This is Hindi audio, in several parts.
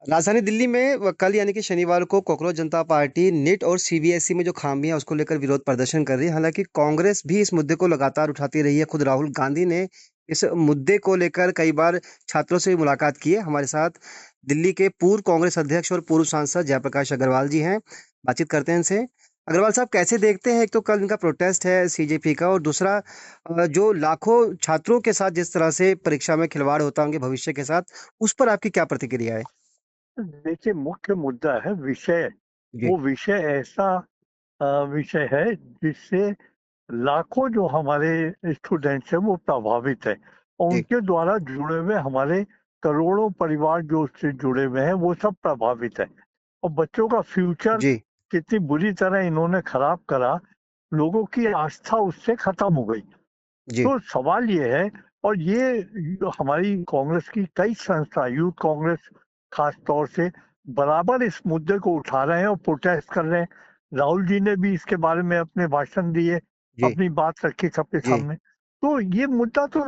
राजधानी दिल्ली में कल यानी कि शनिवार को कॉकरोच जनता पार्टी नीट और सीबीएसई में जो खामियां उसको लेकर विरोध प्रदर्शन कर रही है। हालांकि कांग्रेस भी इस मुद्दे को लगातार उठाती रही है। खुद राहुल गांधी ने इस मुद्दे को लेकर कई बार छात्रों से भी मुलाकात की है। हमारे साथ दिल्ली के पूर्व कांग्रेस अध्यक्ष और पूर्व सांसद जयप्रकाश अग्रवाल जी हैं। बातचीत करते हैं इनसे। अग्रवाल साहब, कैसे देखते हैं, एक तो कल इनका प्रोटेस्ट है सीजेपी का, और दूसरा जो लाखों छात्रों के साथ जिस तरह से परीक्षा में खिलवाड़ होता है उनके भविष्य के साथ, उस पर आपकी क्या प्रतिक्रिया है? देखिए, मुख्य मुद्दा है विषय। जी। वो विषय ऐसा विषय है जिससे लाखों जो हमारे स्टूडेंट्स हैं वो प्रभावित है, और जी। उनके द्वारा जुड़े हुए हमारे करोड़ों परिवार जो उससे जुड़े हुए हैं वो सब प्रभावित है। और बच्चों का फ्यूचर जी। कितनी बुरी तरह इन्होंने खराब करा, लोगों की आस्था उससे खत्म हो गई। जी। तो सवाल ये है, और ये जो हमारी कांग्रेस की कई संस्था, यूथ कांग्रेस खास तौर से, बराबर इस मुद्दे को उठा रहे हैं और प्रोटेस्ट कर रहे हैं। राहुल जी ने भी इसके बारे में अपने भाषण दिए, जी। अपनी बात रखी सबके जी। सामने। तो ये मुद्दा तो,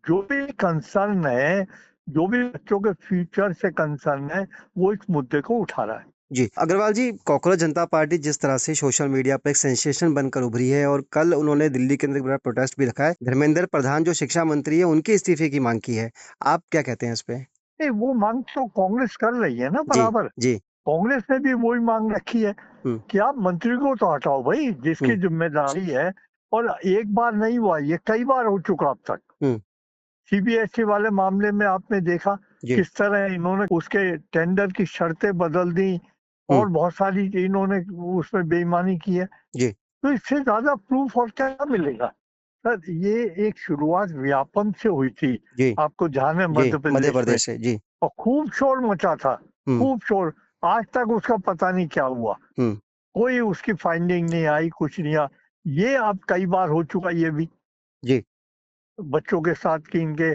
जो भी कंसर्न है, जो भी बच्चों के फ्यूचर से कंसर्न है, वो इस मुद्दे को उठा रहा है। जी। अग्रवाल जी, कॉकरोच जनता पार्टी जिस तरह से सोशल मीडिया पर एक सेंसेशन बनकर उभरी है, और कल उन्होंने दिल्ली के अंदर एक बड़ा प्रोटेस्ट भी रखा है। धर्मेंद्र प्रधान जो शिक्षा मंत्री है, उनके इस्तीफे की मांग की है। आप क्या कहते हैं इस पे? नहीं, वो मांग तो कांग्रेस कर रही है ना जी। बराबर। जी। कांग्रेस ने भी वही मांग रखी है हुँ। कि आप मंत्री को तो हटाओ भाई, जिसकी हुँ। जिम्मेदारी है। और एक बार नहीं हुआ, ये कई बार हो चुका अब तक। हुँ। सीबीएसई वाले मामले में आपने देखा जी। किस तरह इन्होंने उसके टेंडर की शर्तें बदल दी, हुँ। और बहुत सारी इन्होंने उसमें बेईमानी की है। जी। तो इससे ज्यादा प्रूफ और क्या मिलेगा? सर, ये एक शुरुआत व्यापम से हुई थी, जी। आपको ध्यान है, जी, मध्य मध्य प्रदेश में। प्रदेश से। जी। और खूब शोर मचा था, हुँ। खूब शोर। आज तक उसका पता नहीं क्या हुआ, हुँ। कोई उसकी फाइंडिंग नहीं आई, कुछ नहीं आया। ये अब कई बार हो चुका, ये भी जी। बच्चों के साथ कि इनके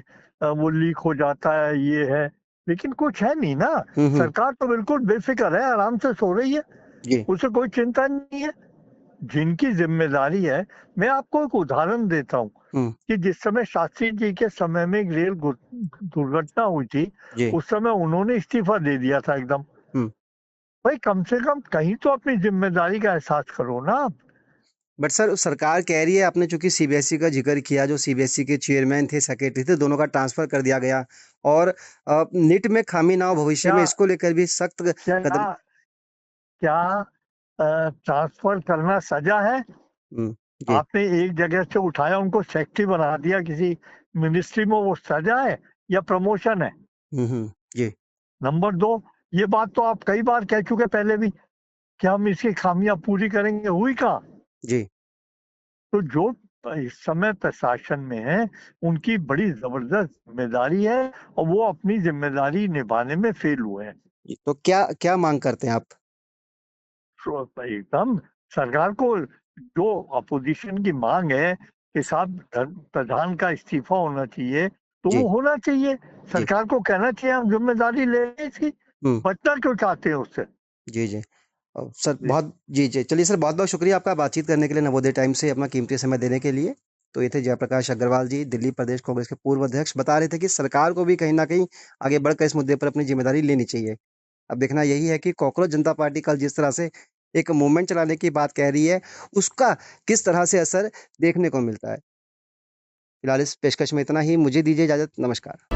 वो लीक हो जाता है, ये है। लेकिन कुछ है नहीं ना। हुँ। हुँ। सरकार तो बिल्कुल बेफिक्र है, आराम से सो रही है, जी। उसे कोई चिंता नहीं है। जिनकी जिम्मेदारी है, मैं आपको एक उदाहरण देता हूँ हुँ। कि जिस समय शास्त्री जी के समय में एक रेल दुर्घटना हुई थी, जी। उस समय उन्होंने इस्तीफा दे दिया था एकदम। हुँ। भाई, कम से कम कहीं तो अपनी जिम्मेदारी का एहसास करो ना आप। बट सर, सरकार कह रही है, आपने चूँकि सीबीएसई का ज़िक्र किया, जो सीबीएसई के चेयरमैन थे, सेक्रेटरी थे, दोनों का ट्रांसफ़र कर दिया गया, और नीट में खामी ना हो भविष्य क्या में, इसको लेकर भी सख्त क्या कदम। क्या ट्रांसफर करना सजा है? हुँ। जी। आपने एक जगह से उठाया, उनको सेक्रेटरी बना दिया किसी मिनिस्ट्री में, वो सजा है या प्रमोशन है? हुँ। हुँ। जी। नंबर दो, ये बात तो आप कई बार कह चुके पहले भी कि हम इसकी खामियां पूरी करेंगे, हुई कहाँ? जी। तो जो इस समय प्रशासन में है, उनकी बड़ी जबरदस्त जिम्मेदारी है, और वो अपनी जिम्मेदारी निभाने में फेल हुए हैं। जी, तो क्या क्या माँग करते हैं आप? एकदम सरकार को, जो अपोजिशन की मांग है कि साहब प्रधान का इस्तीफा होना चाहिए, तो जी। वो होना चाहिए। जी। सरकार को कहना चाहिए हम जिम्मेदारी ले लें इसकी। हुँ। बचना क्यों चाहते हैं उससे? जी। जी। सर जी। बहुत जी, जी। चलिए सर, बहुत-बहुत शुक्रिया आपका बातचीत करने के लिए, नवोदय टाइम से अपना कीमती समय देने के लिए। तो ये थे जयप्रकाश अग्रवाल जी, दिल्ली प्रदेश कांग्रेस के पूर्व अध्यक्ष, बता रहे थे कि सरकार को भी कहीं न कहीं आगे बढ़कर इस मुद्दे पर अपनी ज़िम्मेदारी लेनी चाहिए। अब देखना यही है कि कॉकरोच जनता पार्टी कल जिस तरह से एक मूवमेंट चलाने की बात कह रही है, उसका किस तरह से असर देखने को मिलता है। फिलहाल इस पेशकश में इतना ही, मुझे दीजिए इजाज़त, नमस्कार।